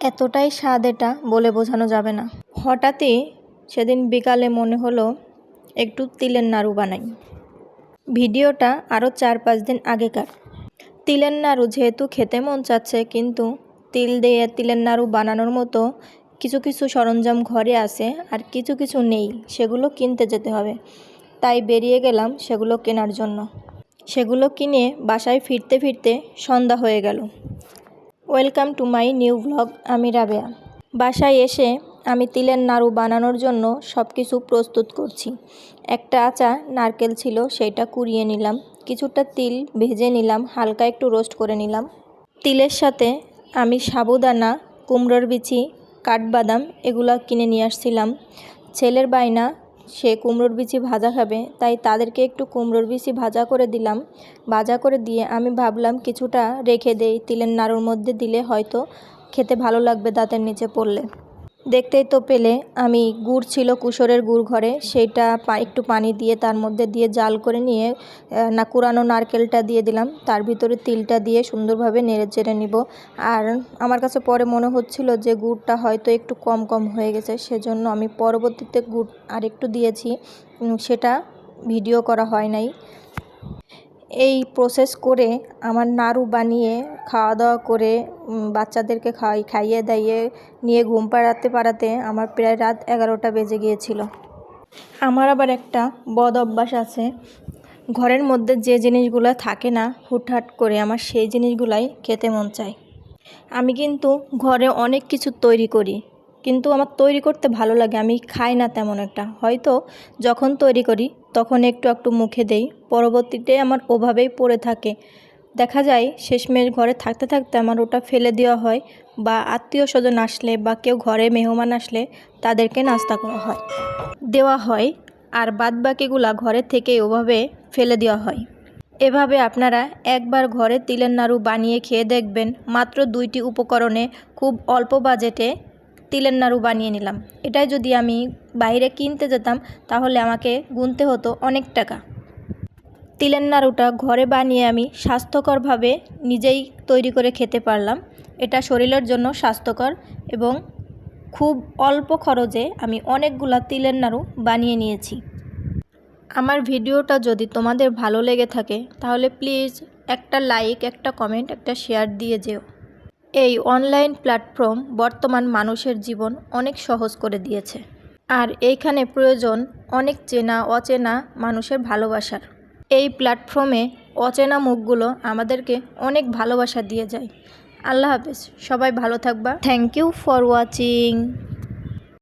এতটাই স্বাদ এটা বলে বোঝানো যাবে না। হঠাৎই সেদিন বিকালে মনে হলো একটু তিলের নাড়ু বানাই। ভিডিওটা আরও 4-5 দিন আগেকার। তিলের নাড়ু যেহেতু খেতে মন চাচ্ছে, কিন্তু তিল দিয়ে তিলের নাড়ু বানানোর মতো কিছু কিছু সরঞ্জাম ঘরে আছে আর কিছু কিছু নেই, সেগুলো কিনতে যেতে হবে। তাই বেরিয়ে গেলাম সেগুলো কেনার জন্য। সেগুলো কিনে বাসায় ফিরতে ফিরতে সন্ধ্যা হয়ে গেল। Welcome to my new blog. আমি রাবেয়া। বাসায় এসে আমি তিলের নাড়ু বানানোর জন্য সব কিছু প্রস্তুত করছি। একটা আঁচা নারকেল ছিল, সেটা কুড়িয়ে নিলাম। কিছুটা তিল ভেজে নিলাম, হালকা একটু রোস্ট করে নিলাম। তিলের সাথে আমি সাবুদানা, কুমড়োর বিচি, কাঠবাদাম এগুলো কিনে নিয়ে আসছিলাম। ছেলের বায়না, সে কুমড়োর বিচি ভাজা খাবে, তাই তাদেরকে একটু কুমড়োর বিচি ভাজা করে দিলাম। ভাজা করে দিয়ে আমি ভাবলাম কিছুটা রেখে দেই, তিলের নাড়ুর মধ্যে দিলে হয়তো খেতে ভালো লাগবে দাঁতের নিচে পড়লে। দেখতেই তো পেলে আমি গুড় ছিল, কুসরের গুড় ঘরে, সেইটা একটু পানি দিয়ে তার মধ্যে দিয়ে জাল করে নিয়ে কুড়ানো নারকেলটা দিয়ে দিলাম। তার ভিতরে তিলটা দিয়ে সুন্দরভাবে নেড়ে চেড়ে নিব। আর আমার কাছে পরে মনে হচ্ছিল যে গুড়টা হয়তো একটু কম কম হয়ে গেছে, সেজন্য আমি পরবর্তীতে গুড় আরেকটু দিয়েছি, সেটা ভিডিও করা হয় নাই। এই প্রসেস করে আমার নাড়ু বানিয়ে খাওয়া দাওয়া করে বাচ্চাদেরকে খাইয়ে দাইয়ে নিয়ে ঘুম পাড়াতে আমার প্রায় রাত 11টা বেজে গিয়েছিল। আমার আবার একটা বদ অভ্যাস আছে, ঘরের মধ্যে যে জিনিসগুলো থাকে না, হুটহাট করে আমার সেই জিনিসগুলাই খেতে মন চায়। আমি কিন্তু ঘরে অনেক কিছু তৈরি করি, কিন্তু আমার তৈরি করতে ভালো লাগে, আমি খাই না তেমন একটা। হয়তো যখন তৈরি করি তখন একটু একটু মুখে দেই, পরবর্তীতে আমার ওভাবেই পড়ে থাকে। দেখা যায় শেষমেশ ঘরে থাকতে থাকতে আমার ওটা ফেলে দেওয়া হয়, বা আত্মীয় স্বজন আসলে বা কেউ ঘরে মেহমান আসলে তাদেরকে নাস্তা দেওয়া হয়, আর বাদ বাকিগুলা ঘরে থেকে ওভাবে ফেলে দেওয়া হয়। এভাবে আপনারা একবার ঘরে তিলের নাড়ু বানিয়ে খেয়ে দেখবেন। মাত্র 2টি উপকরণে খুব অল্প বাজেটে তিলের নাড়ু বানিয়ে নিলাম। এটাই যদি আমি বাইরে কিনতে যেতাম তাহলে আমাকে গুনতে হতো অনেক টাকা। তিলের নাড়ুটা ঘরে বানিয়ে আমি স্বাস্থ্যকরভাবে নিজেই তৈরি করে খেতে পারলাম। এটা শরীরের জন্য স্বাস্থ্যকর এবং খুব অল্প খরচে আমি অনেকগুলা তিলের নাড়ু বানিয়ে নিয়েছি। আমার ভিডিওটা যদি তোমাদের ভালো লেগে থাকে তাহলে প্লিজ একটা লাইক, একটা কমেন্ট, একটা শেয়ার দিয়ে যেও। এই অনলাইন প্ল্যাটফর্ম বর্তমান মানুষের জীবন অনেক সহজ করে দিয়েছে, আর এইখানে প্রয়োজন অনেক চেনা অচেনা মানুষের ভালোবাসার। এই প্ল্যাটফর্মে অচেনা মুখগুলো আমাদেরকে অনেক ভালোবাসা দিয়ে যায়। আল্লাহ হাফেজ, সবাই ভালো থাকবা। Thank you for watching.